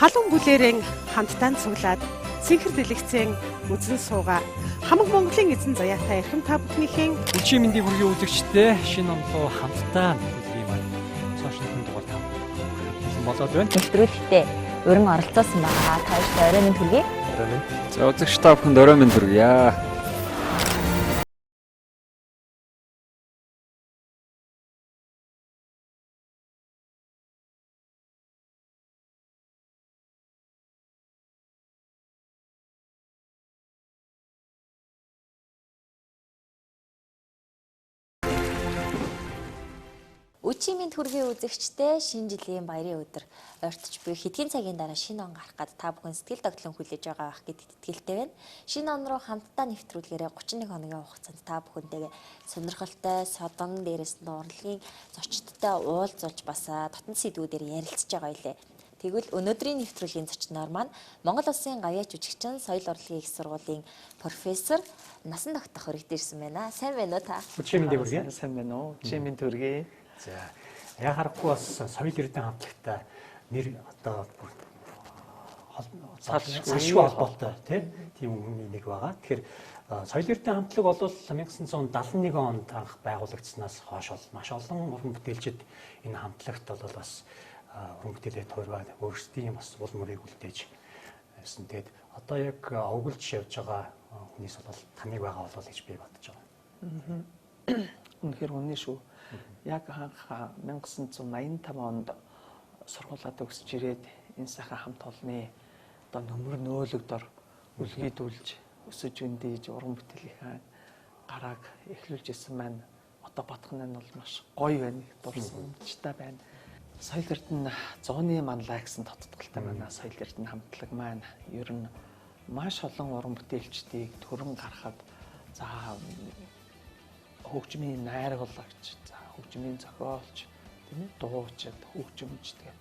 халуун бүлээрэн хамтдаа цуглаад цэнхэр дэлгэцэн үзэн суугаа хамаг Монголын эзэн заяатай эрхэм та бүхнийхэн Өчигдөр мэндийг хүргэе үзэгчдээ шинэ номлоо хамтдаа бүлгийн маань сошиалын дугаар тав. Болоод байна. Нэвтрүүлэгтээ өрн оролцоосон байгаа. Та бүхэнд орой минь хүргэе. Орой минь. За үзэгч та бүхэнд орой минь хүргье. Өчигдөр минь хүргэе үзэгчдээ шинэ жилийн баярын өдөр ойртож буй хэдхэн цагийн дараа шинэ он гарах гээд та бүхэн сэтгэл тогтлон хүлээж байгаа байх гэдэгт итгэлтэй байна. Шинэ он руу хамтдаа нэвтрүүлгээрээ 31 хоногийн хугацаанд та бүхэнтэйгээ сонирхолтой, содон, дээрээс нь урлагийн зочдтой уулзуулж бас дотн сэдвүүдээр ярилцж байгаа байлээ. Тэгвэл өнөөдрийн нэвтрүүлгийн зочноор маань Монгол Улсын гавьяач жүжигчин, соёл урлагийн их сургуулийн профессор Насан тогтох хүрэгт ирсэн байна. Сайн байна уу та? Өчигдөр мэндийг хүргэе. Сайн байна уу? Өчигдөр мэнд хүргэе. За яхахгүй бас соёл эрдэнэ хамтлагтай нэр одоо салшгүй холбоотой тийм үнний нэг байгаа. Тэгэхээр соёл эрдэнэ хамтлаг бол 1971 онд анх байгуулагдсанаас хойш бол маш олон уран бүтээлчид энэ хамтлагт бол бас уран бүтээлээ туургаад өөрсдийн бас уул мөрийг үлдээж байсан. Тэгээд одоо яг овгөлж явж байгаа хүнээс бол таныг байгаа болов гэж би бодож байгаа. Үнэхээр үнэн шүү. Яг анх 1985 онд сургуулаад өгсөж ирээд энэ сайхан хамт олонны одоо нөмөр нөөлөгдөр үлгийдүүлж өсөж өндийж уран бүтээлийнхаа гарааг эхлүүлж исэн маань одоо бодох нь бол маш гоё байна. Дурсамжтай байна. Соёл эрдэнэ 100-ны манлай гэсэн тодтолтой манай соёл эрдэнэ хамтлаг маань ер нь маш олон уран бүтээлчдийг төрөн гаргахад за хөгжмийн найруулагч, за хөгжмийн зохиолч, тийм ээ дуучид, хөгжимч тэгээд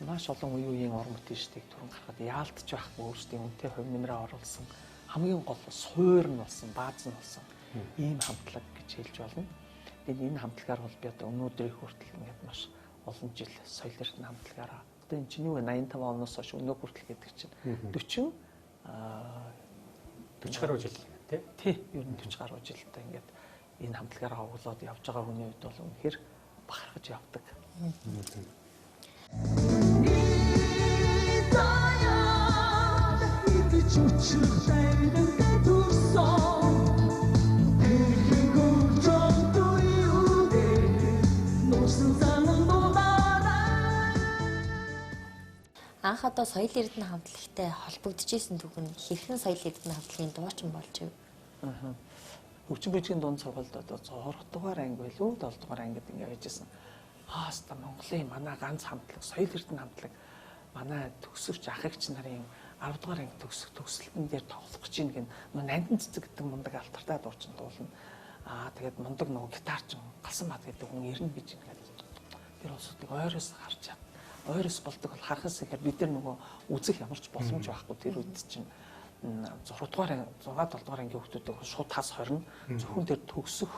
маш олон үе үеийн уран бүтээлчдийг төрөн гаргахад яалтж байхгүй өөрсдийн үнэтэй хувь нэмрээ оруулсан хамгийн гол суур нь болсон, бааз нь болсон ийм хамтлаг гэж хэлж болно. Тэгээд энэ хамтлагаар бол би одоо өнөөдрийн хүртэл ингээд маш олон жил соёл эрдэнэ хамтлагаараа одоо энэ чинь юу вэ 85 оноос хойш өнөө хүртэл гэдэг чинь 40 гаруй жил тий ер нь 40 гаруй жилдээ ингээд энэ хамтлагаараа оглоод явж байгаа хүний үед бол үнэхээр бахархаж явдаг. Анх одоо соёл эрдэнэ хамтлагтай холбогдож исэн түүхэн хэрхэн соёл эрдэнэ хамтлагийн дуучин болж ив? Хөгжим бүжгийн дунд сургуульд одоо 6 дугаар анги байлгүй 7 дугаар ангид ингэ байжсэн. Хааста Монголын манай ганц хамтлаг, соёл эрдэнэ хамтлаг манай төгсөвч ах эгч нарын 10 дугаар анги төгсөлтөн дээр тоглох гэж ийн гэн нандин цэцэг гэдэг мундаг алтартай дуучин дуулна. Тэгээд мундаг нөгөө гитарч галсан бат гэдэг хүн ирнэ гэж ингээд тэр улсуудыг ойроос харж чад. Ойроос болдог бол харахаас ихээр бид нар нөгөө үзэх ямарч боломж байхгүй тэр үед чинь 6 дугаар 6 7 дугаар ангийн хүүхдүүдийг шууд тас хорно. Зөвхөн тэр төгсөх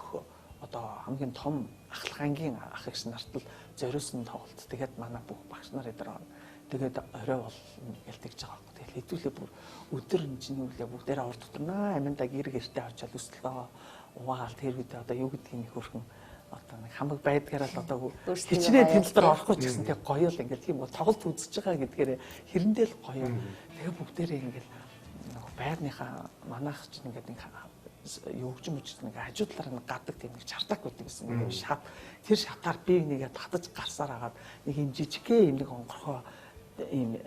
одоо хамгийн том ахлах ангийн ах эгч нарт л зориулсан тоглолт. Тэгээд манай бүх багш нар эдэр байна. Тэгээд орой бол гэлтэгж байгаа байхгүй. Тэгээд хэдүүлээ бүр өдөр чинь үлээ бүгдээрээ урд дотноо аминда гэр гэртээ очиад өсөлгөө угаал тэр үед одоо юу гэдгийг нэг хөрхөн одоо нэг хамаг байдгаараа л одоо хичнээн тэн дээр орохгүй ч гэсэн тэг гоё л ингээд тийм тоглолт үзэж байгаа гэдгээр хэрэндээ л гоё. Тэгээ бүгдээрээ ингээд байрныхаа манайх ч ингээд нэг юу хөгжим үжиж нэг хажуу талаар нэг гадаг тийм нэг чартак байдаг гэсэн нэг шат тэр шатаар би нэгээ татаж гарсаар хагаад нэг юм жижигхэн юм нэг онгорхоо ийм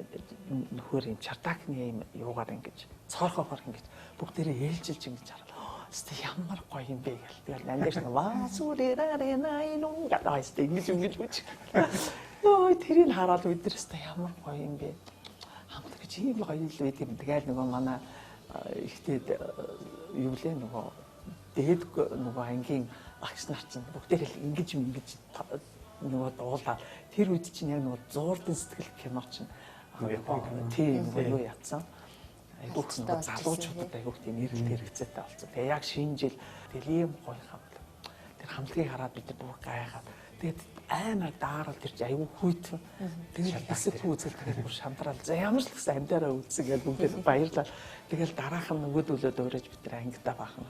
нөхөр юм чартакны юм юугаар ингэж цоорхоогоор ингэж бүгдээрээ ээлжилж ингэж хараад өстө ямар гоё юм бэ гэл тэгэл нандеш нэг васурэрарэнай нун гадаа өстө ингэж үж ёо тэрийг хараад бид нар өстө ямар гоё юм бэ хамт гэж ийм гоё л байдаг юм тэгэл нөгөө манай ихтэй юу лээ нөгөө дээд нөгөө ангийн багш нар чинь бүгдээр л ингэж нөгөө дуулаад тэр үед чинь яг нөгөө зуурдын сэтгэл кино чинь Япон тийм юу яатсан айгуух нөгөө залуучуудад айгуух тийм эрэлт хэрэгцээтэй болсон. Тэгээ яг шинэ жил тэгэл ийм гоё хамтлаг. Тэр хамтлагийг хараад бид бүр гайхаад Тэгээд аймаг даарал ирж аюу хүйтв. Тэгээд хэсэг үзэл тэгээд бүр шантраал. За ямар ч гэсэн амдаараа үзсэн гэж бүгд баярлаа. Тэгээд дараах нь нөгөөдөлөө дөөрэж бид нар ангидаа бахан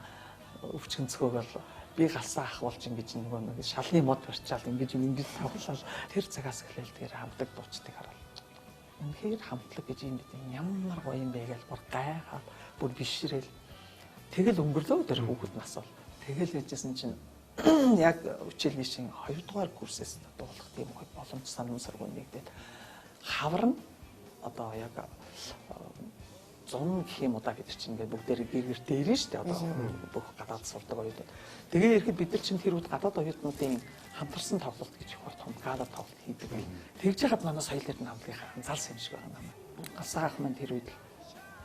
өвчгөнцгөөгөл би галсан ах болж ингэж нэг шалны мод барьчаал ингэж тавлал тэр цагаас эхлээл тэр хамтлаг дуучдыг хараад үнэхээр хамтлаг гэж юм бид ямар гоё юм бэ гэж бүр гайхаад бүр бишрээл тэгэл өнгөрлөө тэр хүүхэд нас бол тэгэл яжсэн чинь яг үчилийн шин 2 дугаар курсээс дуулах тийм гоё боломж санамсаргүй нэгдээд хавар нь одоо яг 100 гэх юм удаа бид чинь ингээд бүгдээр гэр дээрэн шүү дээ одоо бүх гадаад сурдаг оюутнууд. Тэгээ ирэхэд бид нар чинь тэр үед гадаад оюутнуудын хамтарсан тоглолт гэж их том гала тоглолт хийдэг. Тэгж яхад манай соёл эрдэнэ хамтлагийн анзаарсан юм шиг байна намайг. Галсан ах маань тэр үед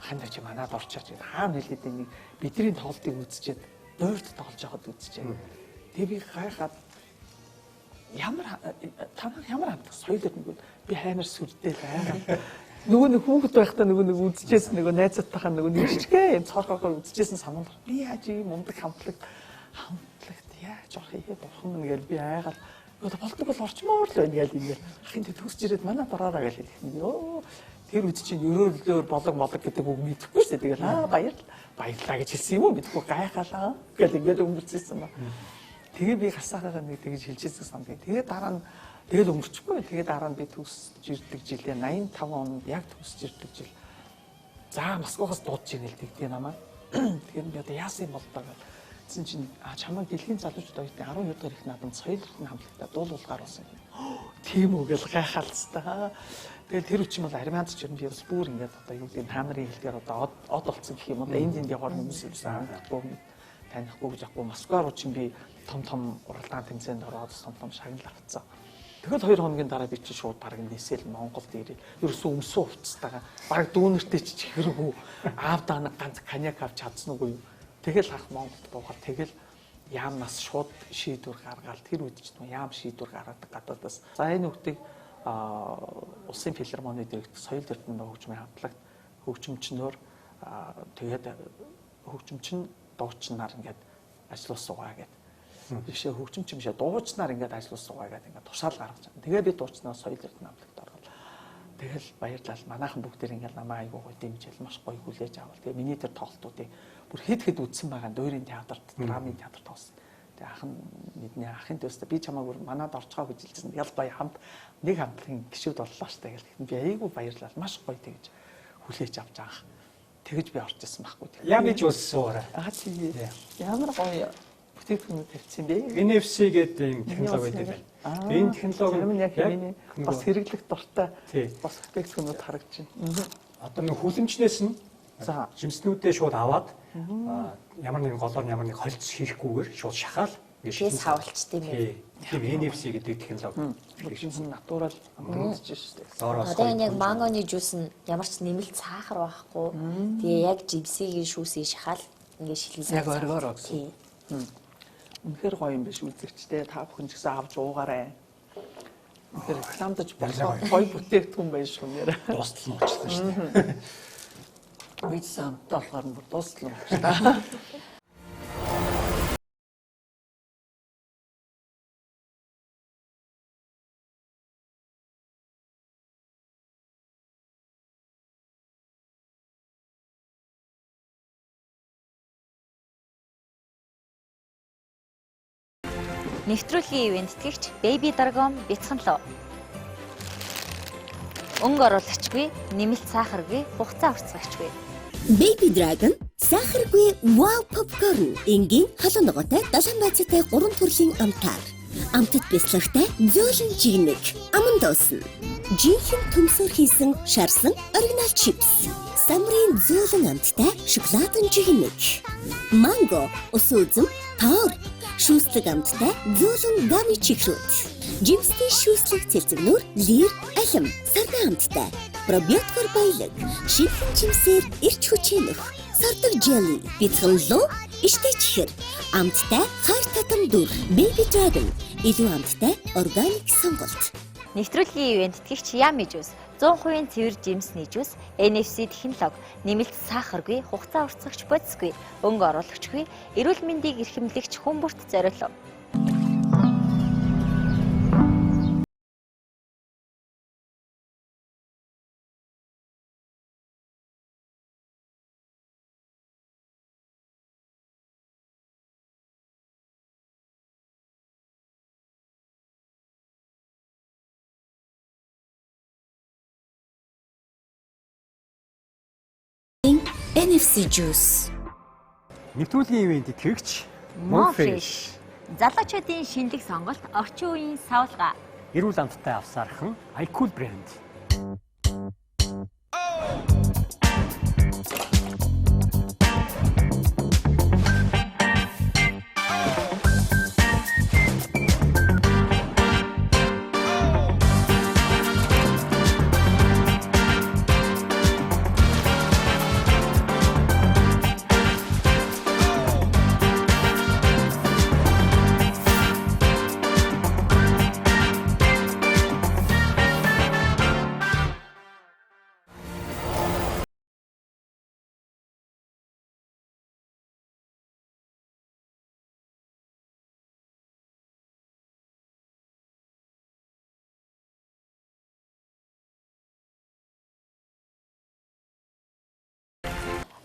хандаж манад орчиж хаана хэлээд нэг бидний тоглолтыг үзчихэд нойрт тоглож байгаад үзчихээ. Тэгээ би гайхаад ямар хамтлаг соёл эрдэнэ би хаймар сүрдээ байгаа. Нөгөө нэг хүүхэд байхдаа нөгөө нэг үзчихсэн нөгөө найзтайхаа нөгөө нэг жижигхэн юм цорхогоор үзчихсэн санал. Би яаж ийм мундаг хамтлагт яаж орох юм бурхан мэн гэж би айгаад нөгөө болдог бол орчмоор л байна гэж ингээд ахын төсөж ирээд манад ороораа гэж хэлсэн. Йоо тэр үз чинь өрөөлөөр болог гэдэг үг мэдэхгүй шүү дээ. Тэгэл баярлаа гэж хэлсэн юм уу мэдгүй гайхалаа гэж ингээд өнгөрцсөн ба. Тэгээ би гасаагаараа нэг тэгж хэлчихсэн санагдав. Тэгээ дараа нь тэгэл өнгөрчихгүй. Тэгээ дараа нь би төсөж ирдэг жилээ 85 онд яг төсөж ирдэг жил. За Москваас дуудаж ирнэ л тэгтээ намаа. Тэгэхээр би одоо яасан юм бол таа гэсэн чинь чамайг дэлхийн залуучууд оюутны 12 дахь их наадамд соёл эрдэнэ хамтлагтаа дуулуулгаар болсон юм. Тийм үү гэж гайхалцтай. Тэгэл тэр үчим бол армянд ч юм би бас бүр ингээд одоо юу гэдэг хаамрын хэлээр одоо од болцсон гэх юм уу. Энд явахаар хүмүүс юусан бүгд танихгүй гэж ахгүй Москва руу чинь би том уралдаан тэмцээнд ороод том шагнал авцсан. Тэгэл 2 хоногийн дараа би чинь шууд бараг нээсэл Монголд ирээд ерөөсөө өмсөө хувцастайгаа бараг дүүнэртэй ч хэрэггүй аавдаа нэг ганц коньяк авч чадсан уу юу. Тэгэл ах Монголд буугаад тэгэл яамнаас шууд шийдвэр гаргаад тэр үед ч яам шийдвэр гаргадаг гадаадаас. За энэ үгтийг улсын филармоны директор соёл эрдэнэ хөгжмийн хамтлагт хөгжимчнөр тэгээд хөгжимчин дуучнаар ингээд ажиллаж суугаа гэдэг. Бишээ хөгжимч юм шиг дуучнаар ингээд ажиллаж суугаа гэдэг ингээд тушаал гаргаж байна. Тэгээ би дуучнаа соёл эрдэнэ хамтлагт ороод тэгэл баярлал манайхан бүгдээр ингээд намаа айгуу гоё дэмжил маш гоё хүлээж авал. Тэгээ миний тэр тоглолтуудыг бүр хэд үзсэн байгаа дуурийн театрт, драмын театрт тоосон. Тэгээ ах нь бидний ахын төстэй би чамайг бүр манад орцгоо гэж хэлсэн. Ял баяа хамт нэг хамтлагийн гишүүд боллоо штэ гэл. Би айгуу баярлал маш гоё тэгж хүлээж авч байгаа. Тэгж би орж ирсэн байхгүй. Яа гэж үссүүрээ. Тийм. Ямар гоё бүтээгдэхүүн тавьчихсан бэ? NFC гэдэг юм технологи байдаг. Энэ технологи нь яг миний бас хэрэглэх дуртай бас бүтээгдэхүүнүүд харагдаж байна. Одоо нэг хүлэмжнээс нь за жимснүүдээ шууд аваад ямар нэгэн голоор ямар нэг холц хийхгүйгээр шууд шахаал Шээс хавлч тийм ээ. Тийм NFC гэдэг технологи. Жимсэн натурал амтж шүү дээ. Одоо энэ яг мангоны жуус нь ямар ч нэмэлт сахар байхгүй. Тэгээ яг жимсийн шүүсийг шахаал ингээд шилжүүлсэн. Яг оргоор гэсэн. Үнэхээр гоё юм биш үзэгчтэй та бүхэн ч гэсэн авч уугаарай. Үнэхээр рекламдаж болох гоё бүтээгдэхүүн байж шүү нэрэ. Дуустал нь уучсан шүү дээ. Мэдсэн болохоор бүр дуустал нь уучсан. Нэвтрүүлгийн ивент тэтгэгч Baby Dragon бяцхан лөө. Өнгө оруулагчгүй, нэмэлт сахаргүй, хугацаа уртцагчгүй. Baby Dragon сахаргүй wow popcorn энгийн халуун ногоотой 7 байцаатай 3 төрлийн амтаар. Амтд бяцлагтай зөөлөн жигнэг, аман дуусна. Жинхэнэ төмсөөр хийсэн шарсан оригинал чипс. Самрын зөөлөн амттай шоколадын жигнэг. Манго, ус үзэм, тоор шүүслэг амттай зөөлөн гами чигрүүд. Жимстэй шүүслэг цэлцэгнүүр лир алим сарна амттай. Пробиотикор баялаг. Шинхэн жимсээр ирч хүчээнөх. Сардаг желли. Бяцхан лөө иштэй чихэр. Амттай хайр татам дүр. Baby Dragon. Илүү амттай органик сонголт. Нэвтрүүлгийн ивент тэтгэгч Yummy Juice 100% цэвэр жимсний жуус, NFC технологи, нэмэлт сахаргүй, хугацаа уртцагч бодисгүй, өнгө оруулагчгүй, эрүүл мэндийг эрхэмлэгч хүмүүст зориулав. NFC Juice. Нэвтрүүлгийн ивент итгэгч Monfresh. Залуучуудын шинэлэг сонголт, орчин үеийн савлгаа. эрүүл амттай авсаархан iCool брэнд.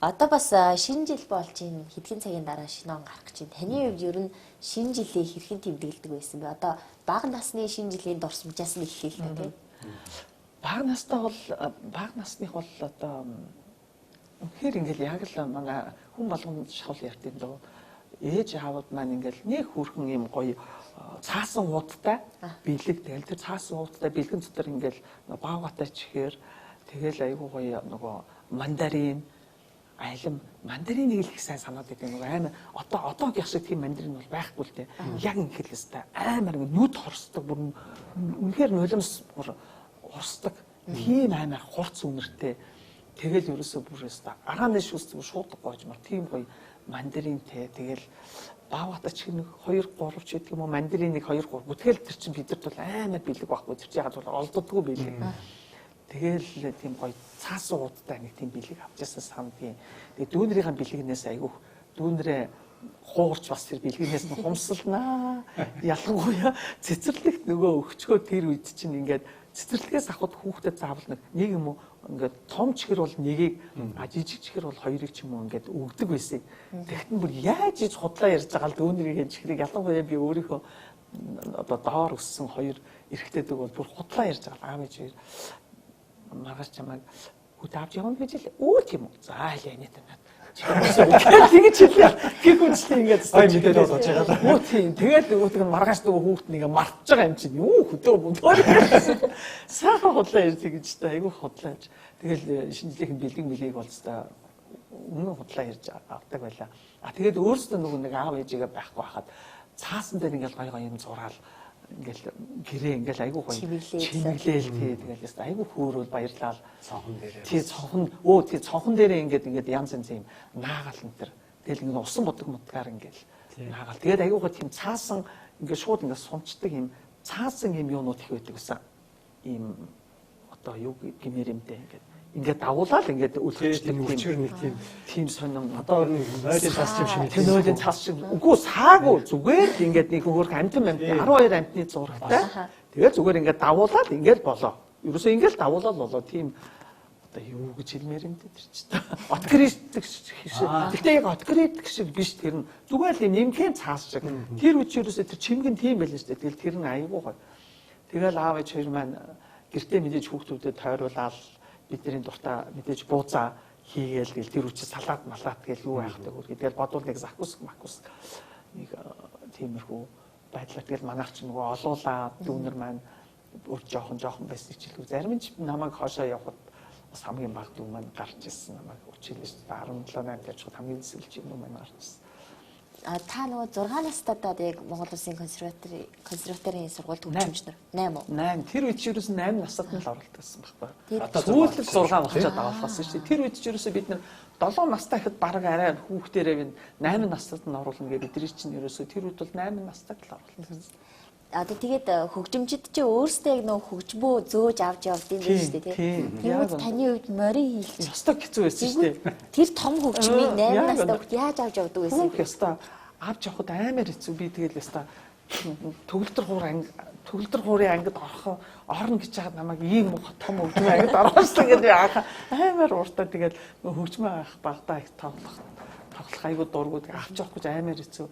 Одоо бас шинэ жил болж байна. Хэдхэн цагийн дараа шинэ он гарах гэж байна. Таны хувьд ер нь шинэ жилээ хэрхэн тэмдэглэдэг байсан бэ? Одоо бага насны шинэ жилийн дурсамжаас нь эхлэе л дээ. Бага насных бол одоо үнэхээр ингээл яг л манай хүн болгонд шахал ярьдаг дөө. Ээж аавууд маань ингээл нэг хүрхэн юм гоё цаасан уудтай бэлэг тэгэл тэр цаасан уудтай бэлгэн дотор ингээл баавгатай чихээр тэгэл айгуу гоё нөгөө мандарин айлам мандариныг л их сайн санаад байдаг нөгөө амар одоогийн шиг тийм мандарин бол байхгүй л дээ. Яг ингээд л өстэй амар нүд хорсдог бүр үнэхээр нулимс урсдаг тийм амар хурц үнэртэй тэгэл ерөөсөө бүр өстэй агааны шүс шууд гоожмар тийм гоё мандаринтэй тэгэл баавгатай чих нэг 2 3 ч гэдэг юм уу мандариныг 2 3 бүтгэл тэр чинь бидэрт бол амар бэлэг байхгүй тэр чинь яг бол олддоггүй бэлэг. Тэгэл тийм гоё цаасан уудтай нэг тийм бэлэг авчихсан сандгийн. Тэгээ дүүнэрийн бэлгнээс айгүйх дүүнрээ хуурч бас тэр бэлгнээс нь хумсалнаа. Ялангуяа цэцэрлэгт нөгөө өгчгөө тэр үед чинь ингээд цэцэрлэгээс авахд хүүхдэд заавал нэг юм уу ингээд том чихэр бол нэгийг жижиг чихэр бол хоёрыг ч юм уу ингээд өгдөг байсан. Тэгтэн бүр яаж иж худлаа ярьж байгаа л дүүнрийн чихрийг ялангуяа би өөрийнхөө одоо доор өссөн хоёр эрэгтэйдэг бол бүр худлаа ярьж байгаа аав ээж маргааш чамайг хөт авч явна гэж л өө тийм үү. За яа нэ тэгэж хэлээ. Гэх үнсээ ингээд мэдээд болж байгаа. Өө тийм. Тэгээд нөгөөтг нь маргааш нөгөө хүүхд нэг мартж байгаа юм чинь юу хөдөө мөндөр. Саахан худлаа ярьж тэгэж та айгүй худлаа ярьж. Тэгэл шинжлэх бэлэг мэлийг болцтой өмнө худлаа ярьж авдаг байлаа. Тэгээд өөрөөсөө нөгөө нэг аав ээжигээ байхгүй хахад цаасан дээр ингээд гоё юм зураал ингээл гэрээ ингээл айгүй гоё чимэглээл тий тэгэл яста айгүй хөөрөөл баярлал цонхон дээрээ тий цонхон дээрээ ингээд янз янз юм наагаал энэ төр тэгэл ингээд усан бодог мутгаар ингээл наагаал тэгээд айгүй гоё тийм цаасан ингээд шууд ингээд сунцдаг юм цаасан юм юунууд их байдаг гэсэн ийм одоо юу гэмээр юмтэй ингээд давуулаад ингээд үлчдэг тийм сонин одоо нойлын цас юм шиг тийм нойлын цас шиг үгүй саагүй зүгээр ингээд нэг хөөрх амтан 12 амтны зурагтай тэгээд зүгээр ингээд давуулаад ингээд болоо ерөөсөө ингээд давуулаад болоо тийм одоо юу гэж хэлмээр юм дээр ч та откритик шиг гэхдээ яг откритик шиг биш тэр нь зүгээр л юм нэмхэн цаас шиг тэр үуч ерөөсөө тэр чимгэн тийм байлаа шүү дээ тэгэл тэр нь аягүй гоё тэгэл аав ээж хоёр маань гэртээ мэдээж хүүхдүүдэд тойруулаад бидний дуртай мэдээж бууцаа хийгээл гэл тэр үчи салаад малаад гэл юу байхдаг үү тэгэл бодвол нэг закус макус нэг тиймэрхүү байдлаар тэгэл манайх ч нөгөө олуулаа дүүнер маань өөр жоохон байсан хичээлгүй зарим нь намайг хоошоо явахад бас хамгийн баг дүү маань гарч ирсэн намайг училж 17 8 гэж хамгийн сэлж юм маань гарч ирсэн. Та нөгөө 6 настайдаа яг Монгол Улсын консерваторийн сургуульд төгсөмжнөр 8 уу? 8. Тэр үед ч ерөөс 8 насад нь л оролт гэсэн байхгүй. Одоо сүүлд 6 болчиход авахлаасан шүү дээ. Тэр үед ч ерөөсөө бид нар 7 настай ихэд баг арай хүүхдээрээ бид 8 насад нь оруулна гэж бидний чинь ерөөсөө тэр үед бол 8 настай л оруулна. Одоо тэгээд хөгжимчд чи өөрсдөө яг нөгөө хөгжмөө зөөж авч явдсан байх шүү дээ тийм. Тэгвэл таны үед морин хийлч. Ястаа хэцүү байсан шүү дээ. Тэр том хөгжмийг 8 настай хүүхд яаж авч явдаг байсан бэ? Ястаа авч явахд амар хэцүү би тэгэл ястаа төгөлдөр хуурын ангид орно гэж хаад намайг ийм том хөгжмөө ангид орсон гэдэг амар ууртаа тэгэл хөгжмөө авах багтаа их тоглох айгуу дургууд авч явах гэж амар хэцүү.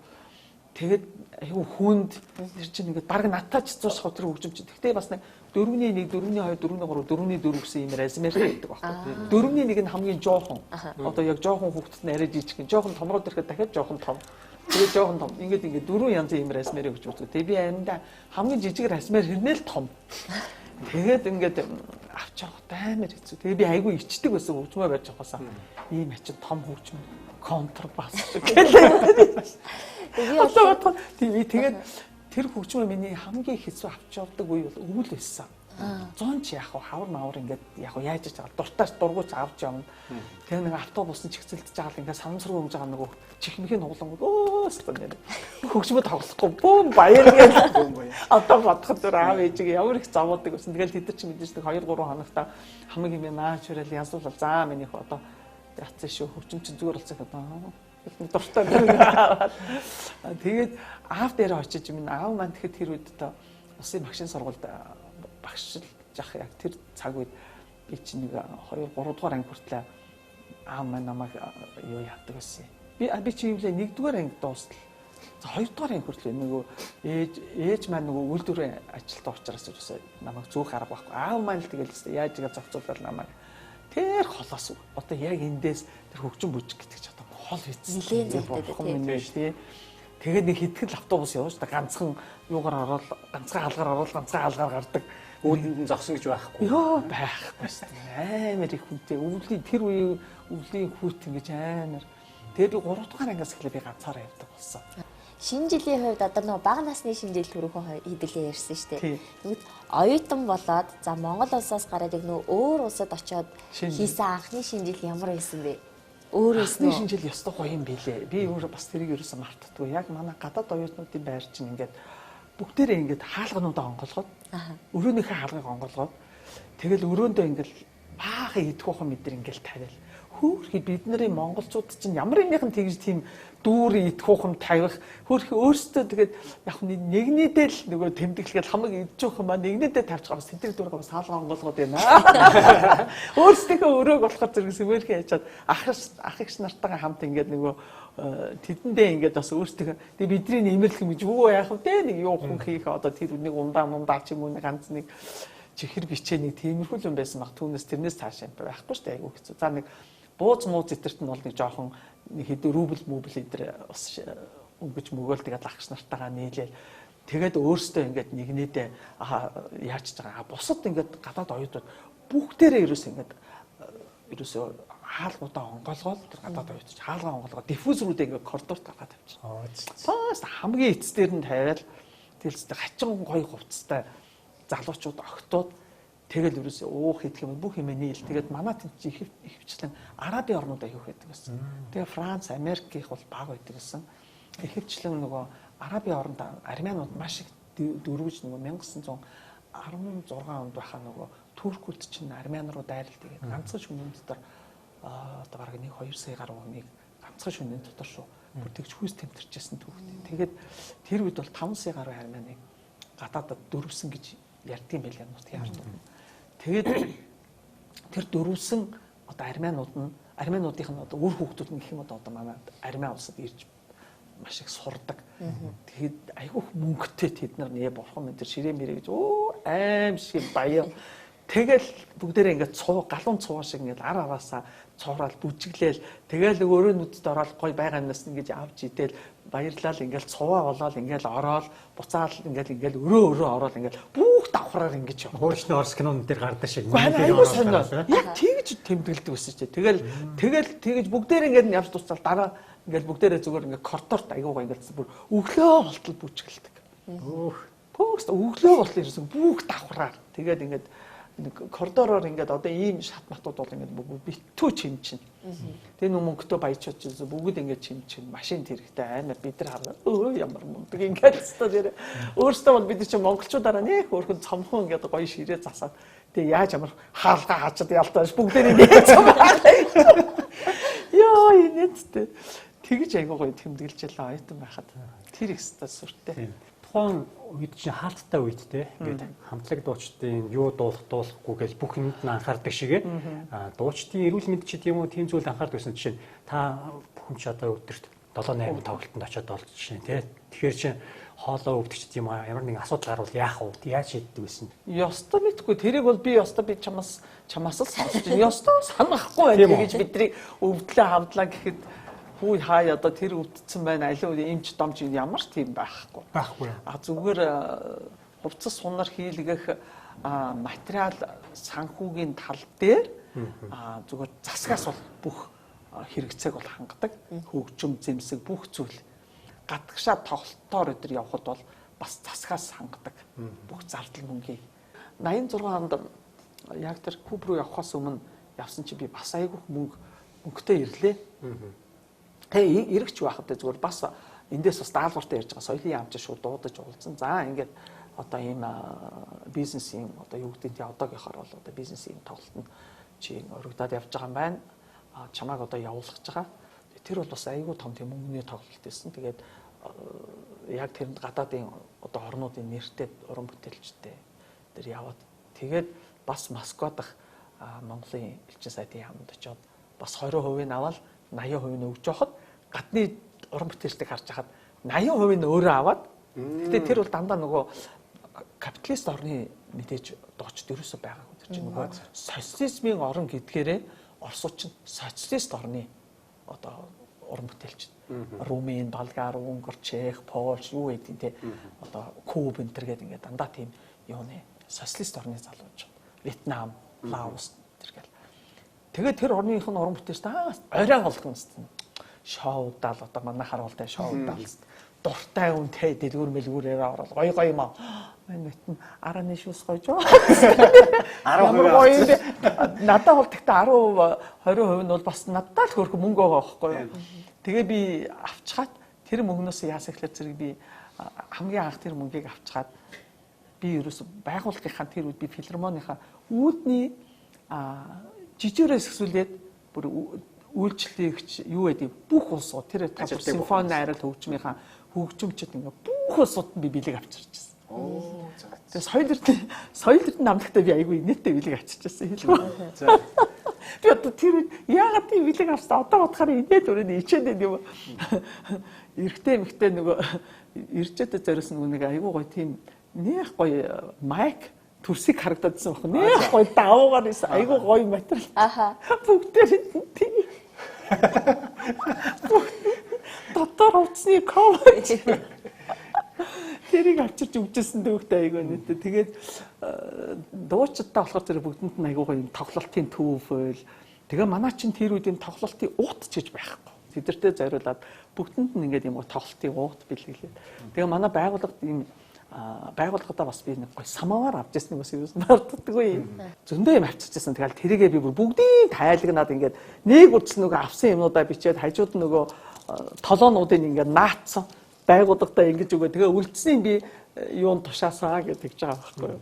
Тэгээд айгүй хүнд тэр чинь ингээд баг натаач цуушх тэр хөгжимч. Гэхдээ бас нэг 4-1, 4-2, 4-3, 4-4 гэсэн юм размер байдаг байхгүй. 4-1 нь хамгийн жоохон. Одоо яг жоохон хүүхдэд нь арай жижиг, жоохон томроод ирэхэд дахиад жоохон том. Тэгээ жоохон том. Ингээд 4 янзын юм размерыг өгч үздэг. Тэгээ би аминдаа хамгийн жижиг размер хэрнээл том. Тэгээд ингээд авч явах амар хэцүү. Тэгээ би айгүй ичдэг байсан хөгжмөө байж байгаасаа. Ийм ачин том хөгжмөө контрбас гэлээ. Тэгээд тэр хөгжмөө миний хамгийн хэцүү авч явдаг үе бол өвөл байсан. 100 ч яг хавар мавар ингээд яг яаж ч байгаа дуртаас дургуйч авч явна. Тэгээ нэг автобус нь чигцэлдэж байгаа л ингээд санамсруу өмж байгаа нөгөө чихмхийн углангууд өөстөн нэр хөгжмөд тоглохгүй бүүн баяр гэж одоо бодоход зур аав ээжиг ямар их зовоодаг гэсэн. Тэгэл тэд чинь мэдээж 2-3 хоногта хамаг юм наач хүрэл янзуулал за минийх одоо яцсан шүү хөгжим чинь зүгээр болцох одоо дуртай. Тэгээд аав дээр очиж минь аав маань тэгэхэд тэр үед одоо усын багшийн сургуульд багшлж ах яг тэр цаг үед би чинь нэг 2-3 дугаар анги хүртлээ аав маань намайг юу яадаг байсан. Би чи юу лээ 1-р анги дуустал. За 2-р анги хүртлээ нөгөө ээж маань нөгөө үйлдвэрийн ажилтаа учраас юусаа намайг зөөх арга байхгүй. Аав маань л тэгэл яаж игээ зохицуулаад намайг тэр холоос одоо яг эндээс тэр хөгжим бүжиг гэдэг чи одоо хол нэлээд зайтай тий. Тэгээд нэг хитгэл автобус явж та ганцхан юугаар ороод ганцхан хаалгаар ороод ганцхан хаалгаар гардаг. Өөдөнд нь зогсон гэж байхгүй. Йоо байхгүй шүү дээ. Амар их хүнтэй. Өвлийн тэр үеийн өвлийн хүүт ингэж амар. Тэгээд би 3 дугаар ангиас эхлээ би ганцаараа явдаг болсон. Шинэ жилийн хувьд одоо нөгөө бага насны шинэ жил түрүүхэн хэдүүлээ ярьсан шүү дээ. Тэгвэл оюутан болоод за Монгол улсаас гараад яг нөгөө өөр улсад очиод хийсэн анхны шинэ жил ямар байсан бэ? Өөрөөс нь шинэ жил ёстой гоё юм билээ. Би өөрөө бас тэрийг ерөөсөө мартдаггүй. Яг манай гадаад оюутнуудын байр чинь ингээд бүгдээрээ ингээд хаалгануудаа онголгоод өрөөнийхөө хаалгыг онголгоод тэгэл өрөөндөө ингээд баахан идэх мэдэр ингээд тавиал. Хөөхий бид нарын монголчууд чинь ямар нэгэн тэгж тийм дүүр идэх ухам тавих хөөхий өөрсдөө тэгээд яг нэгнийдээ л нөгөө тэмдэглэхэд хамаг идэж явах юм аа нэгнийдээ тавьж байгаа сэтгэл дүүргээ бас хаалга онголгоод байна. Өөрсдийнхөө өрөөг болохоор зэрэг сүмэрхий яачаад ах эгч нартайгаа хамт ингээд нөгөө тэдэндээ ингээд бас өөрсдөө тэгээд бидний нэмэрлэх юм гэж юу яах вэ нэг юу хүн хийх одоо тэр нэг ундаа ч юм уу нэг ганц нэг чихэр бичээ нэг тиймэрхүү юм байсан баг түүнээс тэрнээс цааш юм байхгүй шүү дээ айгүй хэцүү. За нэг бууз мууз зэтэрт нь бол нэг жоохон нэг хэдэн рубль эдэр бас өнгөж мөгөөл тэгээд лагч нартайгаа нийлээл тэгээд өөрсдөө ингээд нэгнээдээ яаж ч байгаа бусад ингээд гадаад оюутнууд бүгдээрээ ерөөсөө хаалгуудаа онголгоод тэр гадаад оюутнууд хаалгаа онголгоод диффузерүүдээ ингээд коридорт гаргаад тавьчихсан. Цаас хамгийн эцсдэр нь тавиал тэгэл хачин гоё хувцастай залуучууд огтуд тэгэл ерөөсөө уух идэх юм бүх юм нийл. Тэгээд манай тэнцээ ихэвчлэн Арабын орнууд аяг байдаг байсан. Тэгээд Франц, Америк их бол баг байдаг гэсэн. Ихэвчлэн нөгөө Арабын оронд армянууд маш их дөрвөж нөгөө 1916 онд байхаа нөгөө туркууд чинь армян руу дайрал тэгээд ганцхан шөнийн дотор одоо бараг 1-2 сая гаруй хүнийг ганцхан шөнийн дотор шүү бүртгэж хүйс тэмтэрчсэн түүхтэй. Тэгээд тэр үед бол 5 сая гаруй армяныг гадаадд дөрвсөн гэж ярьдгийн байлаа нутгийн ард. Тэгээд тэр дөрвсөн одоо армянуудынх нь одоо үр хүүхдүүд нь гэх юм одоо манай армян улсад ирж маш их сурдаг. Тэгээд айгүйх мөнгөтэй тэд нар нэ бурхан мэн тэр ширээ мэрэ гэж аим шиг баяа. Тэгэл бүгдээрээ ингээд галуун цуваа шиг ингээд араасаа цуурал бүжиглээл тэгэл өөрөө нүдэд ороод гой байгаа юмнаас ингэж авч идэл баярлал ингээл цуваа болоод ингээл ороод буцаал ингээл өрөө ороод ингээл бүх давхраар ингэж яваа. Өөрчлөн орс кинон дээр гардаг шиг. Айгуу сонио. Яг тэгж тэмдэглэдэг байсан ч. Тэгэл тэгж бүгдээр ингээд явж дуусаад дараа ингээл бүгдээрээ зүгээр ингээд коридорт айгуугаа ингээд бүр өглөө болтол бүжгэлдэг. Пөөст өглөө болтол ирсэн бүх давхраар. Тэгээд ингээд коридороор ингээд одоо ийм шат матууд бол ингээд битүү чимчин. Тэгээ нөө мөнгөтэй баячууд ч бүгд ингээд чимчин машин тэрэгтэй амар бид нар хараа ямар мундаг ингээд өстөө өөртөө бол бид чинь монголчуудаараа нэх өөрхөн цомхон ингээд гоё ширээ засаад тэгээ яаж ямар хаалгаа хачаад ялтааш бүгдээ нээж байгаа. Йоо инээдтэй. Тэгж айгуу гоё тэмдэглэж ялаа оюутан байхад тэр их өстөө сүртэй. Тухайн үед чинь хаалттай үед те ингээд хамтлаг дуучдын юу дуулахгүй гэж бүх юмд нь анхаардаг шигээ дуучдын эрүүл мэнд ч тийм үү тийм зүйлд анхаардаг гэсэн жишээ та хүн ч одоо өдөрт 7-8 тоглолтод очиод олж чинь те тэгэхээр чинь хоолоо өвдөгч юм аа ямар нэгэн асуудал гарвал яах вэ? Яаж шийддэг байсан? Ёстой мэдгүй тэрийг бол би ёстой би чамаас л сонсож байна. Ёстой санахгүй байх гэж бидний өвдлөө хавдлаа гэхэд хүү хаа одоо тэр өвдсөн байна. Аливаа эмч домж ямар ч тийм байхгүй. Байхгүй. Зүгээр хувцас сунар хийлгэх материал санхүүгийн тал дээр зүгээр засгаас бол бүх хэрэгцээг бол хангадаг. Хөгжим, зэмсэг бүх зүйл гадагшаа тоглолтоор өдр явхад бол бас засгаас хангадаг. Бүх зардал мөнгийг 86 онд яг тэр Куб руу явхаас өмнө явсан чи би бас айгүй мөнгөтэй ирлээ. Ирэгч байхад зүгээр бас эндээс бас даалгавартай ярьж байгаа соёлын яамч шууд дуудаж уулзсан. За ингээд одоо ийм бизнесийн одоо юу гэдэг нь одоогийнхоор бол одоо бизнесийн тоглолтод чи өргөдөөд явж байгаа юм байна. Чамайг одоо явуулах гэж байгаа. Тэр бол бас айгүй том тийм мөнгөний тоглолт байсан. Тэгээд яг тэрэнд гадаадын одоо орнуудын нэртэй уран бүтээлчтэй тэр яваад тэгээд бас Москва дахь Монголын элчин сайдын яамд очиод бас 20% нь аваад 80% нь өгж явахад гадны уран бүтээлчдийг харж хахад 80% нь өөрөө аваад гэтээ тэр бол дандаа нөгөө капиталист орны мэдээж доочд ерөөсөй байгаагүй. Тэр чинь нөгөө социализмын орн гэдгээрээ Оросууд чинь социалист орны одоо уран бүтээлч. Румын, Болгар, Унгар, Чех, Польш юу гэдэг те одоо Куб энэ төр гэдэг ингээд дандаа тийм юуны социалист орны залууч. Вьетнам, Лаос тэргээл. Тэгээд тэр орныхын уран бүтээлчтэй орой болгоно гэсэн. Шоудаал одоо манай харуултай шоудаал. Дуртай үнтэй дэлгүүр мэлгүүрээр орол гой юм аа. Мэн мэдэн араны шүүс гойж. 10% надад бол тэгтээ 10% 20% нь бол бас надад л хөрхөн мөнгө байгаа байхгүй юу. Тэгээ би авчгаад тэр мөнгнөөс яасан гэхэлэр зэрэг би хамгийн анх тэр мөнгийг авчгаад би ерөөс байгууллагынхаа тэр үед би филармонийнхаа үүдний жижигрээс хэсүүлээд бүр үйлчлэгч юу гэдэг бүх улсууд тэр симфони найрал хөгжмийнхаа хөгжимчд ингээ бүх улсууд нь би бэлэг авчирч байсан. Тэгээ соёл эрдэнэ намлагтай би айгүй инээдтэй бэлэг авчирч байсан хэлбэ. Би одоо тэр яагаад тийм бэлэг авсан одоо бодохоор инээд өрөөний ичээд юм. Эрэгтэй эмэгтэй нөгөө ирчээтэй зориулсан нэг айгүй гоё тийм нэх гоё майк төрсийг харагдадсан баг. Нэх гоё давуугаар исэн айгүй гоё материал. Аха. Бүгдээр тийм. Дотор утасны ковч. Тэрийг авчирч өгчээсэн дүүхтэй айгүй нэтэ. Тэгээд дуучидтай болохоор тэр бүгдэнд нь айгүй гоё тоглолтын төвөл. Тэгээ манай чинь тэр үед юм тоглолтын уут ч гэж байхгүй. Тэдэртээ зориулаад бүгдэнд нь ингээд юм тоглолтын уут бэлгэлээ. Тэгээ манай байгууллагадаа бас би нэг гоё самавар авч ирсэн бас юу мартдаггүй юм. Зөндөө юм авчирчсэн. Тэгэл тэрийгээ би бүр бүгдийг тайлагнаад ингээд нэг удаа нөгөө авсан юмудаа бичээд хажууд нөгөө толоонуудыг ингээд наацсан. Байгууллагатаа ингэж өгөө. Тэгээ үлдсэнийг би юунд тушаасаа гэж байгаа байхгүй юу.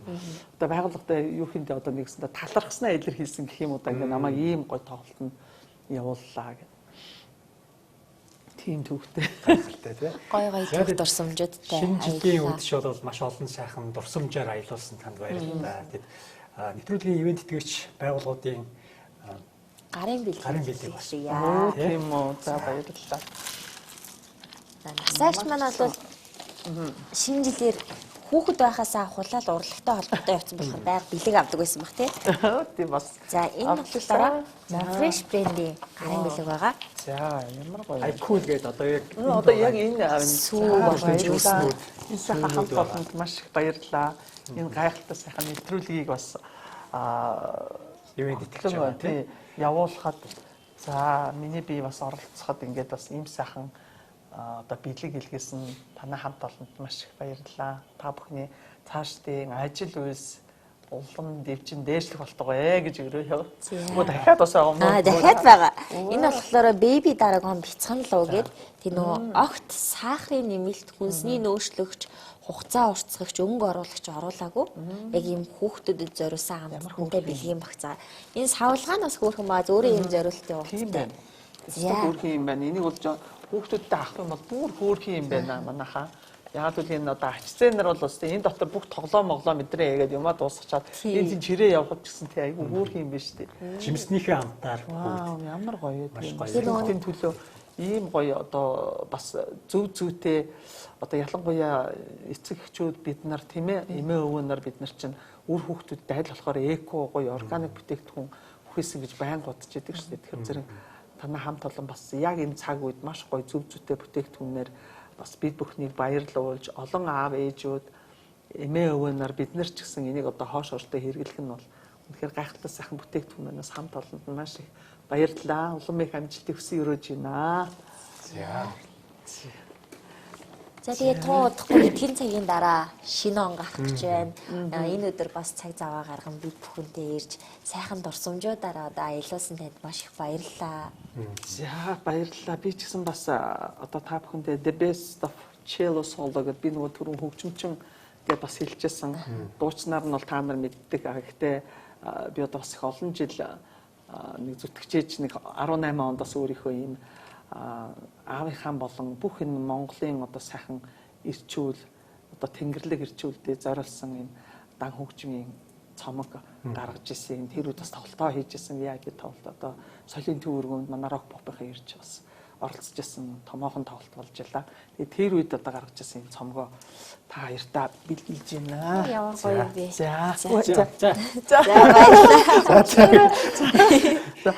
Одоо байгууллагатаа юу хийндээ одоо нэгсэндээ талархснаа илэрхийлсэн гэх юм уу да ингээд намайг ийм гоё тоглолтод явууллаа гэх. Тийм төвхтэй тий. Гой төвх дурсамжуудтай. Шинэ жилийн үдшил бол маш олон сайхан дурсамжаар аялуулсан танд баярлалаа. Тэгэд нэвтрүүлгийн ивент тэтгэгч байгууллагуудын гарын бэлэг яа. Тийм үү. За баярлалаа. Насаагч маань бол шинэ жилээр хүүхэд байхаасаа хулаал урлагтай холбоотой явсан болохоор байг бэлэг авдаг байсан баг тий. Тийм бас. За энэ болохоор Fresh брендийн гарын бэлэг байгаа. За ямар гоё. Cool гэдэг одоо яг энэ сүү болчихсон. Энэ сайхан хамт олонд маш их баярлалаа. Энэ гайхалтай сайхан нэвтрүүлгийг бас ивент тэтгэж тий явуулахад за миний би бас оролцоход ингээд бас ийм сайхан одоо бэлэг илгээсэн танай хамт олонд маш их баярлалаа. Та бүхний цаашдын ажил үйлс улам дэвчин дээшлэх болтугай гэж өрөө. Мөн дахиад бас байгаа юм. Дахиад байгаа. Энэ болохоор baby дараагийн бяцхан луу гэдэг тэр нөгөө огт сахарын нэмэлт, хүнсний нөөшлөгч, хугацаа уртсгагч, өнгө оруулагч оруулаагүй. Яг ийм хүүхдэд зориулсан хамттай бэлгийн багцаа. Энэ савлгаанаас хөөрхөн бааз өөрөө ийм зориултын ухаантай. Хөөрхөн юм байна. Энийг бол хүүхдүүдтэй авах юм бол бүр хөөрхөн юм байна манайхаа. Яг л энэ одоо ачцэнэр бол өстэй энэ дотор бүх тоглоом мэдрээ яагаад юмаа дуусгачаад энэ чирээ явахд гэсэн тий айгүй хөөрхөн юм биш тий. Жимснийхээ хамтаар ямар гоё тийм. Хүүхдийн төлөө ийм гоё одоо бас зөв зүйтэй одоо ялангуяа эцэг эхчүүд бид нар тийм ээ эмээ өвөө нар бид нар чинь үр хүүхдүүдэд аль болохоор эко гоё органик бүтээгдэхүүн хүхээсэн гэж байн бодож идэг шүү дээ. Тэгэхээр зэрэг танай хамт олон бас яг энэ цаг үед маш гоё зөв зүйтэй бүтээгдэхүүнээр бас бид бүхнийг баярлуулж олон аав ээжүүд эмээ өвөө нар бид нар ч гэсэн энийг одоо хоош хоштой хэрэглэх нь бол үнэхээр гайхалтай сайхан бүтээгдэхүүнээс хамт олонд маш их баярлалаа. Улам их амжилтыг хүсье өрөөж байна. За тэгээд тун удахгүй эдгээр цагийн дараа шинэ он гарах гэж байна. Энэ өдөр бас цаг зав гарган бид бүхэнтэй ирж сайхан дурсамжуудаараа одоо аялуулсан танд маш их баярлалаа. За баярлалаа. Би ч гэсэн бас одоо та бүхэндээ the best of cello solo гэдэг би нөгөө түрүүн хөгжимчин гэж бас хэлчихсэн. Дуучнаар нь бол та нар мэддэг. Гэхдээ би одоо бас их олон жил нэг зүтгэжээж нэг 18 онд бас өөрийнхөө ийм аавынхаа болон бүх энэ Монголын одоо сайхан ирчүүл одоо тэнгэрлэг ирчүүлдээ зориулсан энэ дан хөгжмийн цомог гаргаж ирсэн. Тэр үед бас тоглолтоо хийж ирсэн. Яг ингэ тоглолт одоо соёлын төв өргөнд манай рок попынхаа ирж бас оролцож ирсэн томоохон тоглолт болж илаа. Тэгээд тэр үед одоо гаргаж ирсэн энэ цомгоо та хоёртаа бэлгэлж байна. Ямар гоё бэ. За.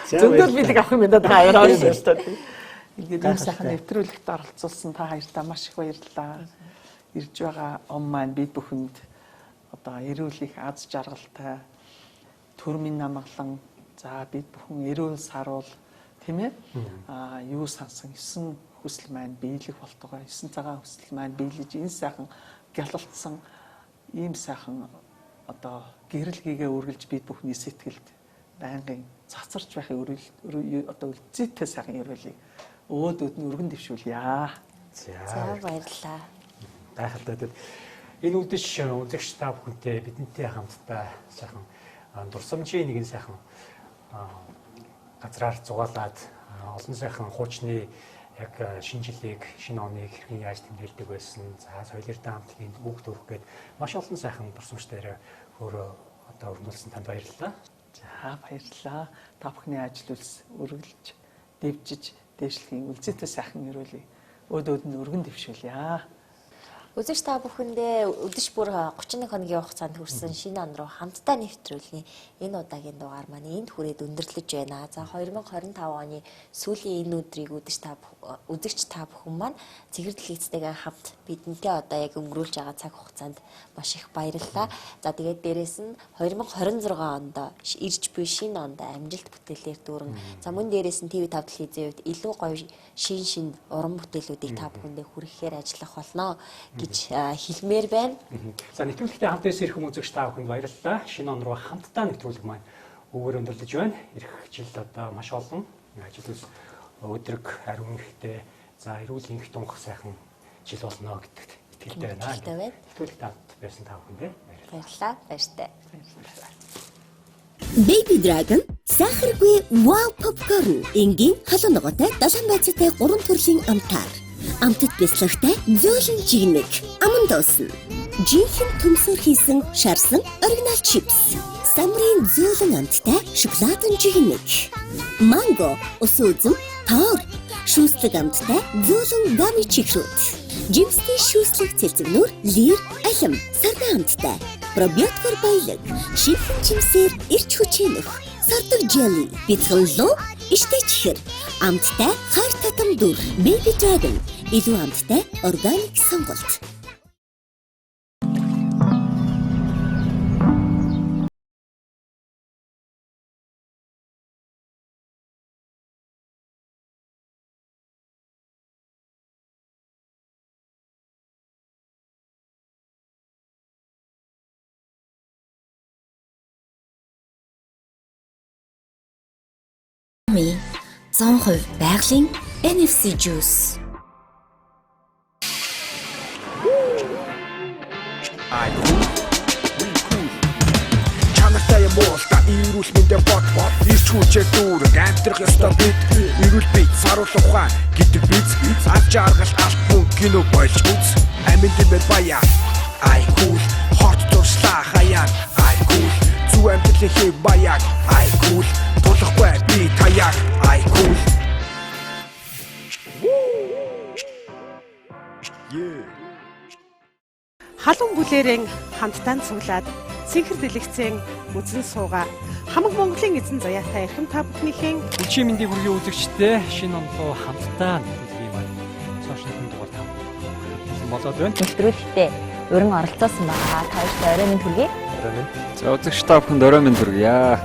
Зөвхөн би нэг авах юм даа та хоёроо шүү дээ. Ингээд ийм сайхан нэвтрүүлэгт оролцуулсан та хоёртаа маш их баярлалаа. Ирж байгаа ом маань бид бүхэнд одоо эрүүл их аз жаргалтай төрмийн намглан за бид бүхэн эрүүл саруул тийм ээ юу сансан 9 хүсэл маань биелэх болтугай 9 цагаан хүсэл маань биелэж энэ сайхан гялалтсан ийм сайхан одоо гэрэл хийгээ үргэлж бид бүхний сэтгэлд байнгын цацарч байхыг одоо үлзийтэй сайхан эрүүлээ өөдөөд нь өргөн дэвшүүлье. За баярлалаа. Гайхалтай дээ. Энэ үдэш үзэгч та бүхэнтэй бидэнтэй хамтдаа сайхан дурсамжийн нэгэн сайхан газраар зугаалаад олон сайхан хуучны яг шинэ жилийг шинэ оныг хэрхэн яаж тэмдэглэдэг байсан. За соёлын хамтлагийн үг төрөх гээд маш олон сайхан дурсамжтай өөрөө одоо өргөнүүлсэн танд баярлалаа. За баярлалаа. Та бүхний ажил үйлс үргэлж дэвжиж дэвшлэхийн үлзийтэй сайхан өрөөлөе. Өөдөөд нь өргөн дэвшүүлье. Үзэгч та бүхэндээ өдөш бүр 31 хоногийн хугацаанд хүрсэн шинэ он руу хамтдаа нэвтрүүлгийн энэ удаагийн дугаар маань энд хүрээд өндөрлөж байна. За 2025 оны сүүлийн энэ өдрийг үзэгч та бүхэн маань цэгцэрлэгцтэйгээ хамт бидэнтэй одоо яг өнгөрүүлж байгаа цаг хугацаанд маш их баярлалаа. За тэгээд дээрэс нь 2026 онд ирж буй шинэ онд амжилт бүтээлээр дүүрэн за мөн дээрэс нь ТV5 телевизийн хувьд илүү гоё шин уран бүтээлүүдийг та бүхэндээ хүргэхээр ажиллах болно гэж хэлмээр байна. За нэвтрүүлэгтээ хамт ирсэн ирэх үзэгч та бүхэнд баярлалаа. Шинэ он руу хамтдаа нэвтрүүлэг маань өвөр өндөрлөж байна. Ирэх жил одоо маш олон ажил үйлс өдрөг ариун ихтэй за эрүүл инх тунх сайхан жил болно гэдэгт итгэлтэй байна. Нэвтрүүлэгтээ хамт байсан та бүхэндээ баярлалаа. Баяртай. Baby Dragon сахаргүй wow popcorn энгийн халуун ногоотой 7 байцаатай 3 төрлийн амтаар амтд бяцлагтай зөөлөн жигнэг аман дуусан жинхэнэ төмсөр хийсэн шарсан оригинал чипс самрын зөөлөн амттай шоколадын жигнэг манго ус үзэм тоор шүүслэг амттай зөөлөн гами чигрүүд жимсний шүүслэг цэлцэгнүүр лир алим сарна амттай пробиотикор баялаг шинхэн жимсээр ирч хүчээнөх сардаг jelly бицгэллөө иштэйчхэр амттай хар татам дүр Baby Dragon илүү амттай органик сонголт Ми 100% байгалийн NFC juice. Чанартай юм уу та ирүүл мэндэ бот ирч хүчээр дүүрэг амьдрах ёстой бид ирүүл бит саруул ухаан гэдэг биз авч аргал алт мөн кино болж үз амин дэмэр баяа ай кул хорт туршлаа хаяан ай кул зүү амьдралын хэв баяаг ай кул тулахгүй би таяг ай кул халуун бүлээрэн хамтдаа цуглаад цэнхэр дэлгэцэн үзэн суугаа. Хамаг Монголын эзэн заяатай эрхэм та бүхнийхээ Өчигдөр мэндийг хүргэе үзэгчдээ шинэ онлоо хамтдаа нөлөөлгий маань сошиал дугаар тав. Болоод байна. Нэвтрүүлэгтээ уран оролцоосон байгаа. Та бүхэнд орой минь хүргэе. За үзэгч та бүхэнд орой минь хүргье.